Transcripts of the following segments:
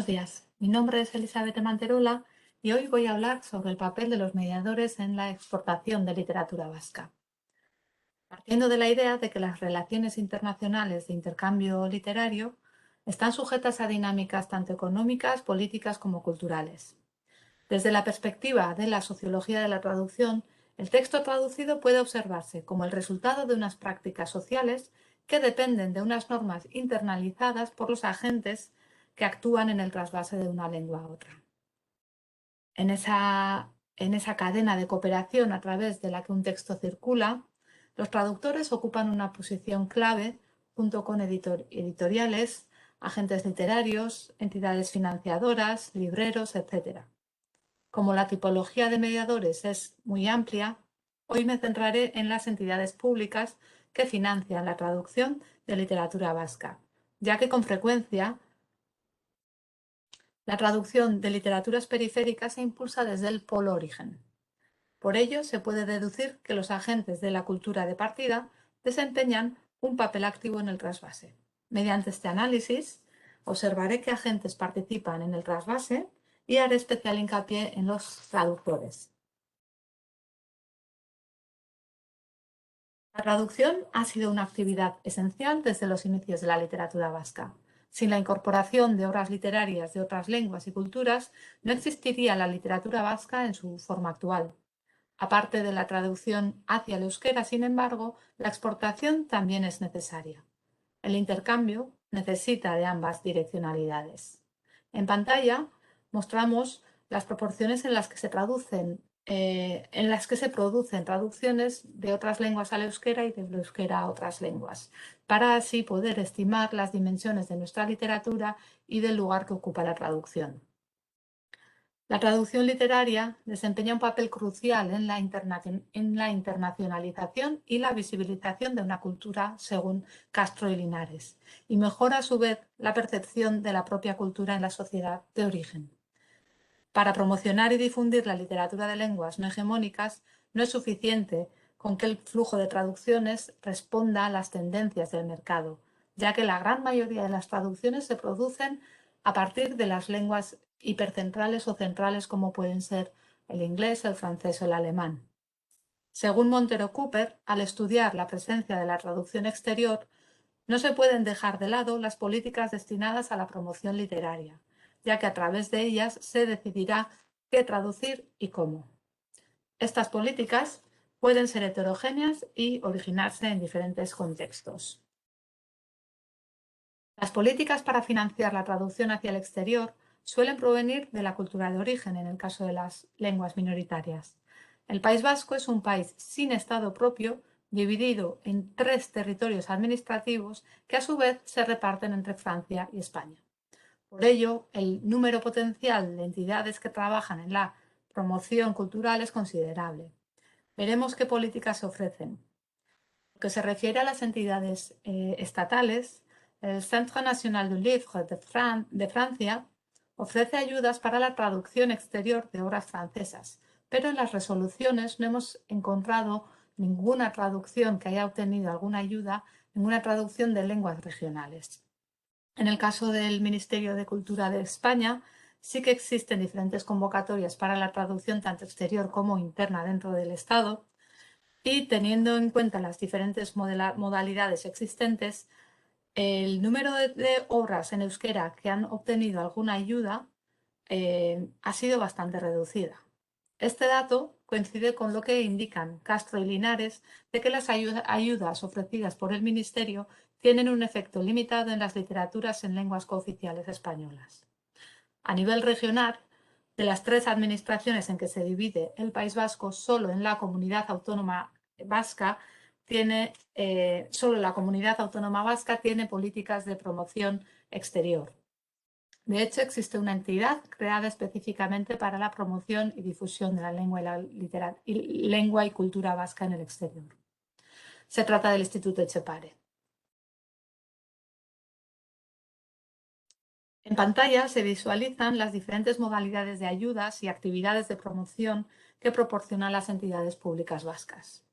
Buenos días, mi nombre es Elizabeth Manterola y hoy voy a hablar sobre el papel de los mediadores en la exportación de literatura vasca. Partiendo de la idea de que las relaciones internacionales de intercambio literario están sujetas a dinámicas tanto económicas, políticas como culturales. Desde la perspectiva de la sociología de la traducción, el texto traducido puede observarse como el resultado de unas prácticas sociales que dependen de unas normas internalizadas por los agentes que actúan en el trasvase de una lengua a otra. En esa cadena de cooperación a través de la que un texto circula, los traductores ocupan una posición clave junto con editoriales, agentes literarios, entidades financiadoras, libreros, etc. Como la tipología de mediadores es muy amplia, hoy me centraré en las entidades públicas que financian la traducción de literatura vasca, ya que con frecuencia la traducción de literaturas periféricas se impulsa desde el polo origen. Por ello, se puede deducir que los agentes de la cultura de partida desempeñan un papel activo en el trasvase. Mediante este análisis, observaré qué agentes participan en el trasvase y haré especial hincapié en los traductores. La traducción ha sido una actividad esencial desde los inicios de la literatura vasca. Sin la incorporación de obras literarias de otras lenguas y culturas, no existiría la literatura vasca en su forma actual. Aparte de la traducción hacia el euskera, sin embargo, la exportación también es necesaria. El intercambio necesita de ambas direccionalidades. En pantalla mostramos las proporciones en las que se producen traducciones de otras lenguas al euskera y del euskera a otras lenguas, para así poder estimar las dimensiones de nuestra literatura y del lugar que ocupa la traducción. La traducción literaria desempeña un papel crucial en la internacionalización y la visibilización de una cultura, según Castro y Linares, y mejora a su vez la percepción de la propia cultura en la sociedad de origen. Para promocionar y difundir la literatura de lenguas no hegemónicas, no es suficiente con que el flujo de traducciones responda a las tendencias del mercado, ya que la gran mayoría de las traducciones se producen a partir de las lenguas hipercentrales o centrales como pueden ser el inglés, el francés o el alemán. Según Montero Cooper, al estudiar la presencia de la traducción exterior, no se pueden dejar de lado las políticas destinadas a la promoción literaria, ya que a través de ellas se decidirá qué traducir y cómo. Estas políticas pueden ser heterogéneas y originarse en diferentes contextos. Las políticas para financiar la traducción hacia el exterior suelen provenir de la cultura de origen, en el caso de las lenguas minoritarias. El País Vasco es un país sin Estado propio, dividido en 3 territorios administrativos que a su vez se reparten entre Francia y España. Por ello, el número potencial de entidades que trabajan en la promoción cultural es considerable. Veremos qué políticas se ofrecen. Lo que se refiere a las entidades estatales, el Centre National du Livre de Francia ofrece ayudas para la traducción exterior de obras francesas, pero en las resoluciones no hemos encontrado ninguna traducción que haya obtenido alguna ayuda, ninguna traducción de lenguas regionales. En el caso del Ministerio de Cultura de España, sí que existen diferentes convocatorias para la traducción tanto exterior como interna dentro del Estado, y teniendo en cuenta las diferentes modalidades existentes, el número de obras en euskera que han obtenido alguna ayuda ha sido bastante reducida. Este dato coincide con lo que indican Castro y Linares de que las ayudas ofrecidas por el Ministerio tienen un efecto limitado en las literaturas en lenguas cooficiales españolas. A nivel regional, de las 3 administraciones en que se divide el País Vasco, solo la Comunidad Autónoma Vasca tiene políticas de promoción exterior. De hecho, existe una entidad creada específicamente para la promoción y difusión de la lengua y cultura vasca en el exterior. Se trata del Instituto Etxepare. En pantalla se visualizan las diferentes modalidades de ayudas y actividades de promoción que proporcionan las entidades públicas vascas.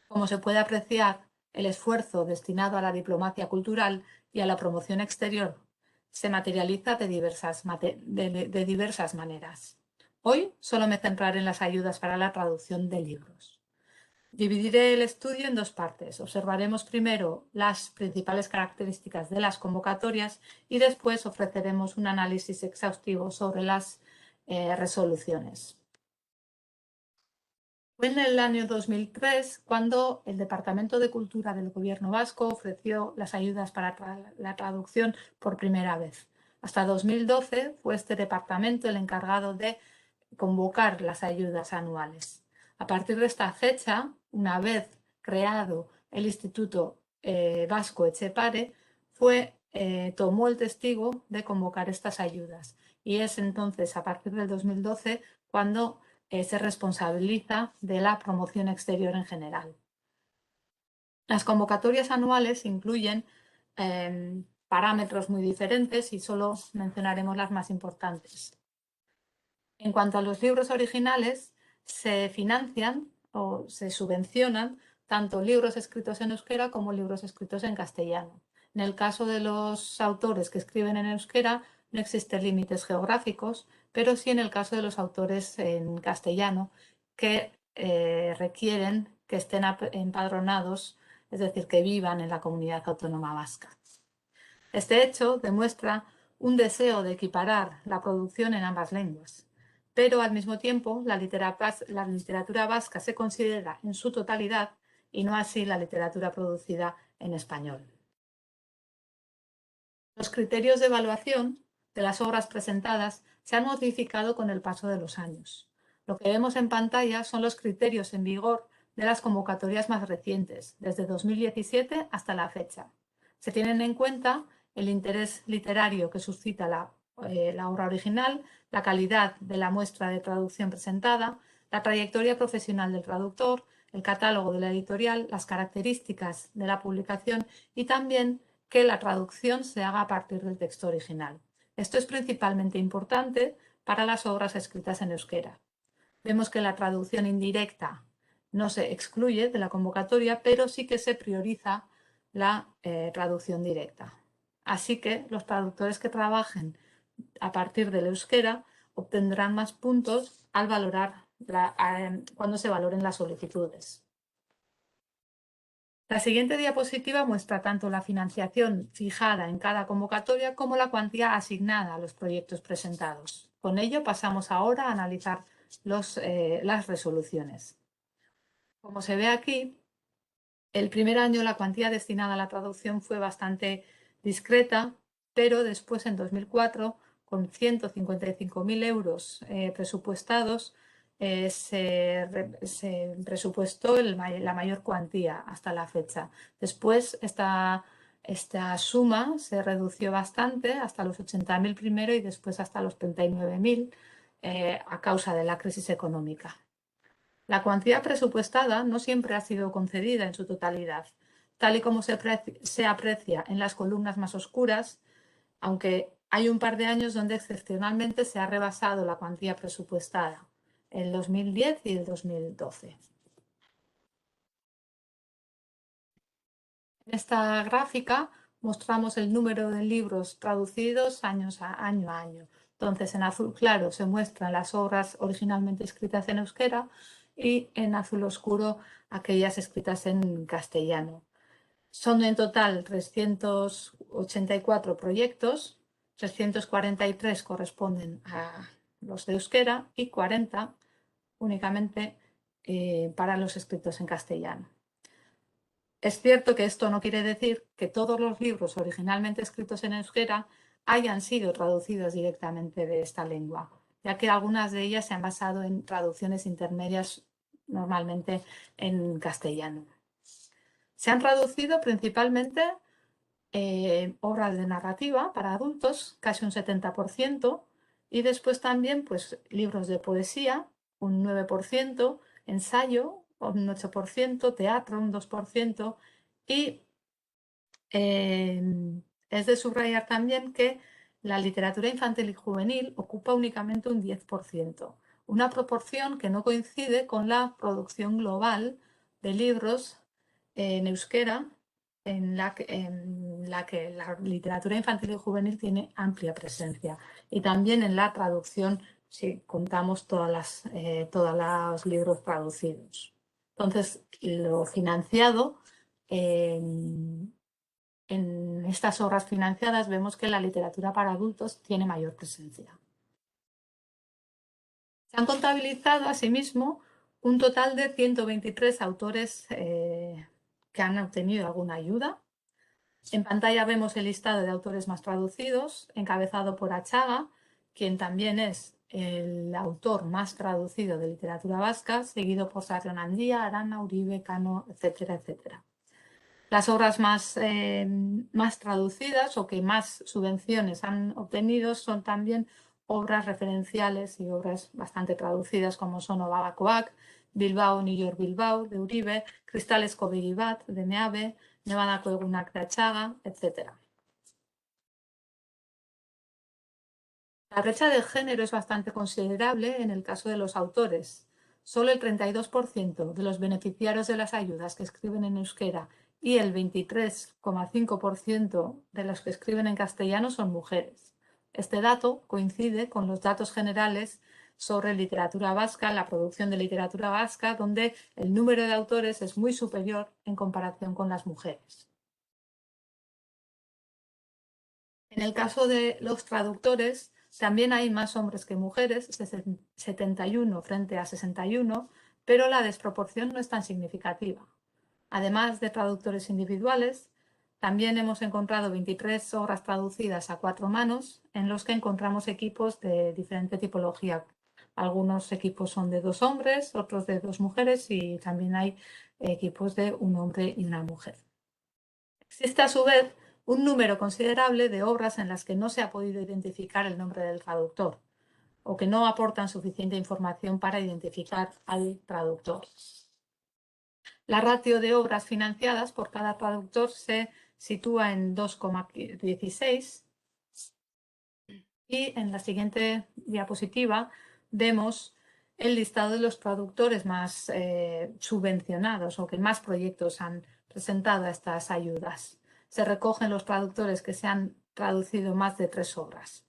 Como se puede apreciar, el esfuerzo destinado a la diplomacia cultural y a la promoción exterior se materializa de diversas maneras. Hoy solo me centraré en las ayudas para la traducción de libros. Dividiré el estudio en dos partes. Observaremos primero las principales características de las convocatorias y después ofreceremos un análisis exhaustivo sobre las resoluciones. Fue en el año 2003 cuando el Departamento de Cultura del Gobierno vasco ofreció las ayudas para la traducción por primera vez. Hasta 2012 fue este departamento el encargado de convocar las ayudas anuales. A partir de esta fecha, una vez creado el Instituto Vasco Etxepare, tomó el testigo de convocar estas ayudas. Y es entonces, a partir del 2012, cuando se responsabiliza de la promoción exterior en general. Las convocatorias anuales incluyen parámetros muy diferentes y solo mencionaremos las más importantes. En cuanto a los libros originales, se financian o se subvencionan tanto libros escritos en euskera como libros escritos en castellano. En el caso de los autores que escriben en euskera, no existen límites geográficos, pero sí en el caso de los autores en castellano que requieren que estén empadronados, es decir, que vivan en la comunidad autónoma vasca. Este hecho demuestra un deseo de equiparar la producción en ambas lenguas, pero al mismo tiempo la literatura vasca se considera en su totalidad y no así la literatura producida en español. Los criterios de evaluación de las obras presentadas se han modificado con el paso de los años. Lo que vemos en pantalla son los criterios en vigor de las convocatorias más recientes, desde 2017 hasta la fecha. Se tienen en cuenta el interés literario que suscita la obra original, la calidad de la muestra de traducción presentada, la trayectoria profesional del traductor, el catálogo de la editorial, las características de la publicación y también que la traducción se haga a partir del texto original. Esto es principalmente importante para las obras escritas en euskera. Vemos que la traducción indirecta no se excluye de la convocatoria, pero sí que se prioriza la traducción directa. Así que los traductores que trabajen a partir del euskera obtendrán más puntos al valorar cuando se valoren las solicitudes. La siguiente diapositiva muestra tanto la financiación fijada en cada convocatoria como la cuantía asignada a los proyectos presentados. Con ello pasamos ahora a analizar las resoluciones. Como se ve aquí, el primer año la cuantía destinada a la traducción fue bastante discreta, pero después en 2004, con 155.000 euros presupuestados, se presupuestó la mayor cuantía hasta la fecha. Después esta suma se redució bastante hasta los 80.000 primero y después hasta los 39.000 a causa de la crisis económica. La cuantía presupuestada no siempre ha sido concedida en su totalidad, tal y como se aprecia en las columnas más oscuras, aunque hay un par de años donde excepcionalmente se ha rebasado la cuantía presupuestada, el 2010 y el 2012. En esta gráfica mostramos el número de libros traducidos año a año. Entonces, en azul claro se muestran las obras originalmente escritas en euskera y en azul oscuro aquellas escritas en castellano. Son en total 384 proyectos, 343 corresponden a los de euskera y 40 únicamente para los escritos en castellano. Es cierto que esto no quiere decir que todos los libros originalmente escritos en euskera hayan sido traducidos directamente de esta lengua, ya que algunas de ellas se han basado en traducciones intermedias normalmente en castellano. Se han traducido principalmente obras de narrativa para adultos, casi un 70%, y después también pues, libros de poesía, un 9%, ensayo, un 8%, teatro, un 2%, y es de subrayar también que la literatura infantil y juvenil ocupa únicamente un 10%, una proporción que no coincide con la producción global de libros en euskera en la que la literatura infantil y juvenil tiene amplia presencia. Y también en la traducción, si contamos todos los libros traducidos. Entonces, lo financiado, en estas obras financiadas vemos que la literatura para adultos tiene mayor presencia. Se han contabilizado, asimismo, un total de 123 autores que han obtenido alguna ayuda. En pantalla vemos el listado de autores más traducidos, encabezado por Achaga, quien también es el autor más traducido de literatura vasca, seguido por Sarrión Andía, Arana, Uribe, Cano, etcétera, etcétera. Las obras más traducidas o que más subvenciones han obtenido son también obras referenciales y obras bastante traducidas, como son Obabakoak, Bilbao, New York, Bilbao, de Uribe, Cristales Kobegibat, de Meave, Nevada Egunak de Achaga, etc. La brecha de género es bastante considerable en el caso de los autores. Solo el 32% de los beneficiarios de las ayudas que escriben en euskera y el 23,5% de los que escriben en castellano son mujeres. Este dato coincide con los datos generales sobre literatura vasca, la producción de literatura vasca, donde el número de autores es muy superior en comparación con las mujeres. En el caso de los traductores, también hay más hombres que mujeres, 71 frente a 61, pero la desproporción no es tan significativa. Además de traductores individuales, también hemos encontrado 23 obras traducidas a 4 manos, en los que encontramos equipos de diferente tipología. Algunos equipos son de 2 hombres, otros de 2 mujeres y también hay equipos de un hombre y una mujer. Existe a su vez un número considerable de obras en las que no se ha podido identificar el nombre del traductor o que no aportan suficiente información para identificar al traductor. La ratio de obras financiadas por cada traductor se sitúa en 2,16 y en la siguiente diapositiva vemos el listado de los traductores más subvencionados o que más proyectos han presentado a estas ayudas. Se recogen los traductores que se han traducido más de 3 obras.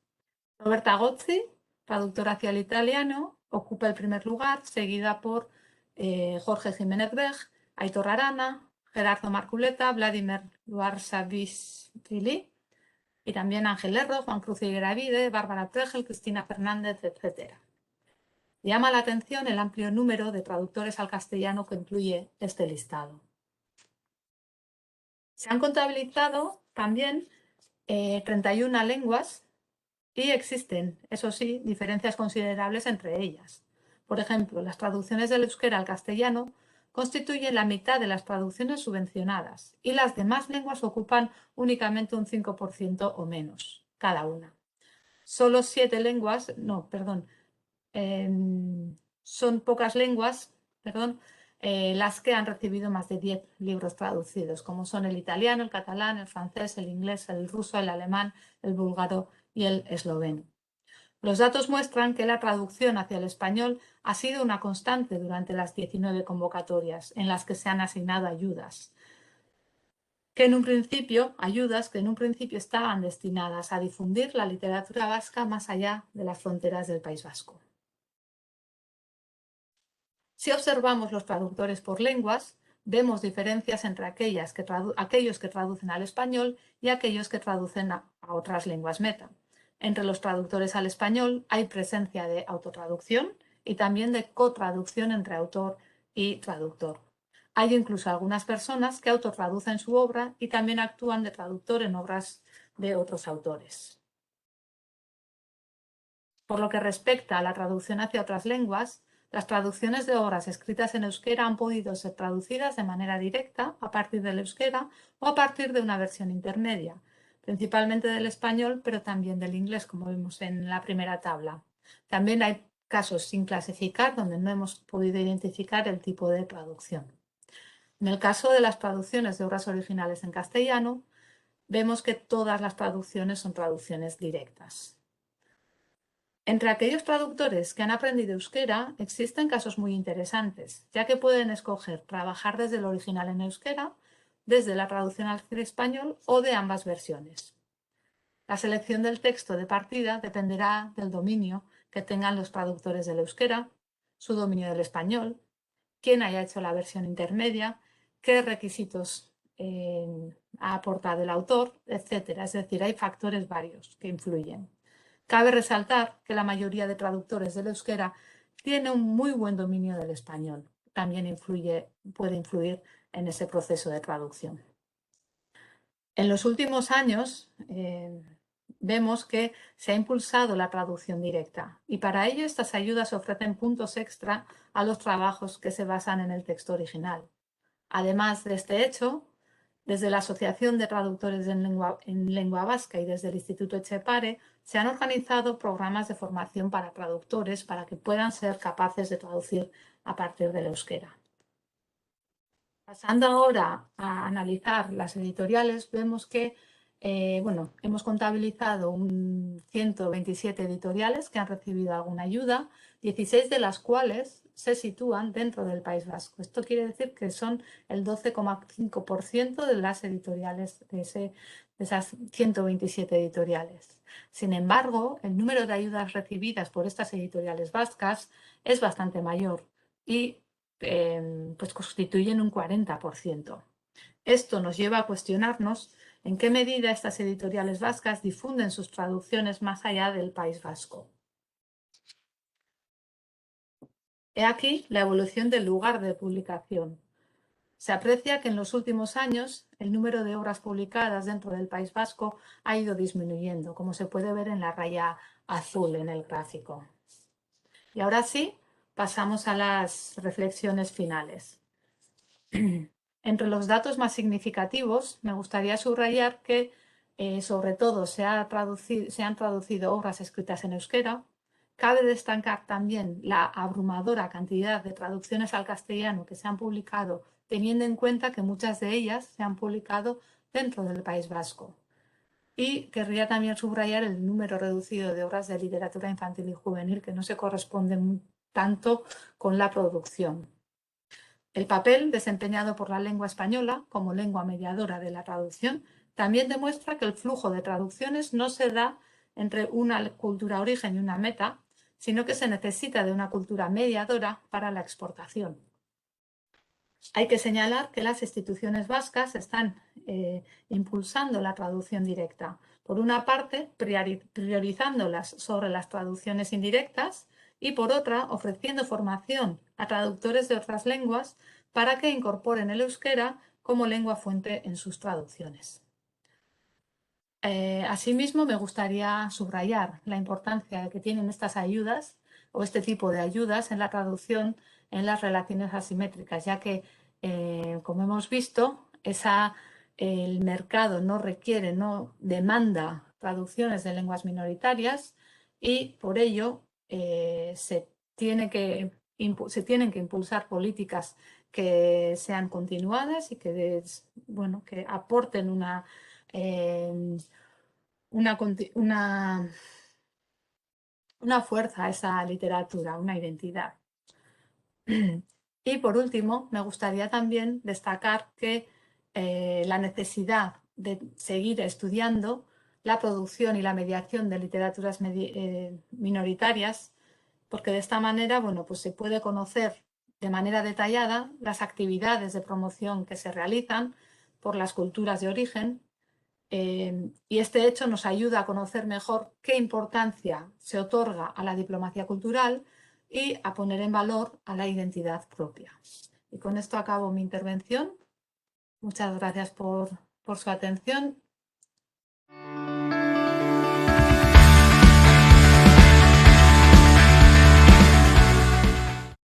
Roberta Gozzi, traductora hacia el italiano, ocupa el primer lugar, seguida por Jorge Jiménez Beg, Aitor Arana, Gerardo Marculeta, Vladimir Varsavishvili y también Ángel Erro, Juan Cruz Higueravide, Bárbara Pregel, Cristina Fernández, etc. Llama la atención el amplio número de traductores al castellano que incluye este listado. Se han contabilizado también 31 lenguas y existen, eso sí, diferencias considerables entre ellas. Por ejemplo, las traducciones del euskera al castellano constituyen la mitad de las traducciones subvencionadas y las demás lenguas ocupan únicamente un 5% o menos, cada una. Solo 7 lenguas, no, perdón, son pocas lenguas, perdón, las que han recibido más de 10 libros traducidos, como son el italiano, el catalán, el francés, el inglés, el ruso, el alemán, el búlgaro y el esloveno. Los datos muestran que la traducción hacia el español ha sido una constante durante las 19 convocatorias en las que se han asignado ayudas, que en un principio estaban destinadas a difundir la literatura vasca más allá de las fronteras del País Vasco. Si observamos los traductores por lenguas, vemos diferencias entre aquellos que traducen al español y aquellos que traducen a otras lenguas meta. Entre los traductores al español hay presencia de autotraducción y también de cotraducción entre autor y traductor. Hay incluso algunas personas que autotraducen su obra y también actúan de traductor en obras de otros autores. Por lo que respecta a la traducción hacia otras lenguas, las traducciones de obras escritas en euskera han podido ser traducidas de manera directa a partir del euskera o a partir de una versión intermedia, principalmente del español, pero también del inglés, como vimos en la primera tabla. También hay casos sin clasificar donde no hemos podido identificar el tipo de traducción. En el caso de las traducciones de obras originales en castellano, vemos que todas las traducciones son traducciones directas. Entre aquellos traductores que han aprendido euskera, existen casos muy interesantes, ya que pueden escoger trabajar desde el original en euskera desde la traducción al español o de ambas versiones. La selección del texto de partida dependerá del dominio que tengan los traductores del euskera, su dominio del español, quién haya hecho la versión intermedia, qué requisitos ha aportado el autor, etc. Es decir, hay factores varios que influyen. Cabe resaltar que la mayoría de traductores del euskera tiene un muy buen dominio del español. También puede influir en ese proceso de traducción. En los últimos años vemos que se ha impulsado la traducción directa y para ello estas ayudas ofrecen puntos extra a los trabajos que se basan en el texto original. Además de este hecho, desde la Asociación de Traductores en Lengua Vasca y desde el Instituto Etxepare se han organizado programas de formación para traductores para que puedan ser capaces de traducir a partir del euskera. Pasando ahora a analizar las editoriales, vemos que hemos contabilizado 127 editoriales que han recibido alguna ayuda, 16 de las cuales se sitúan dentro del País Vasco. Esto quiere decir que son el 12,5% de las editoriales, de esas 127 editoriales. Sin embargo, el número de ayudas recibidas por estas editoriales vascas es bastante mayor y pues constituyen un 40%. Esto nos lleva a cuestionarnos en qué medida estas editoriales vascas difunden sus traducciones más allá del País Vasco. He aquí la evolución del lugar de publicación. Se aprecia que en los últimos años el número de obras publicadas dentro del País Vasco ha ido disminuyendo, como se puede ver en la raya azul en el gráfico. Y ahora sí, pasamos a las reflexiones finales. Entre los datos más significativos, me gustaría subrayar que, sobre todo, se han traducido obras escritas en euskera. Cabe destacar también la abrumadora cantidad de traducciones al castellano que se han publicado, teniendo en cuenta que muchas de ellas se han publicado dentro del País Vasco. Y querría también subrayar el número reducido de obras de literatura infantil y juvenil que no se corresponden tanto con la producción. El papel desempeñado por la lengua española como lengua mediadora de la traducción también demuestra que el flujo de traducciones no se da entre una cultura origen y una meta, sino que se necesita de una cultura mediadora para la exportación. Hay que señalar que las instituciones vascas están impulsando la traducción directa. Por una parte, priorizándolas sobre las traducciones indirectas y por otra, ofreciendo formación a traductores de otras lenguas para que incorporen el euskera como lengua fuente en sus traducciones. Asimismo, me gustaría subrayar la importancia que tienen estas ayudas o este tipo de ayudas en la traducción en las relaciones asimétricas, ya que, como hemos visto, el mercado no demanda traducciones de lenguas minoritarias y por ello se tienen que impulsar políticas que sean continuadas y que aporten una fuerza a esa literatura, una identidad. Y por último, me gustaría también destacar que la necesidad de seguir estudiando la producción y la mediación de literaturas minoritarias, porque de esta manera, pues se puede conocer de manera detallada las actividades de promoción que se realizan por las culturas de origen, y este hecho nos ayuda a conocer mejor qué importancia se otorga a la diplomacia cultural y a poner en valor a la identidad propia. Y con esto acabo mi intervención. Muchas gracias por su atención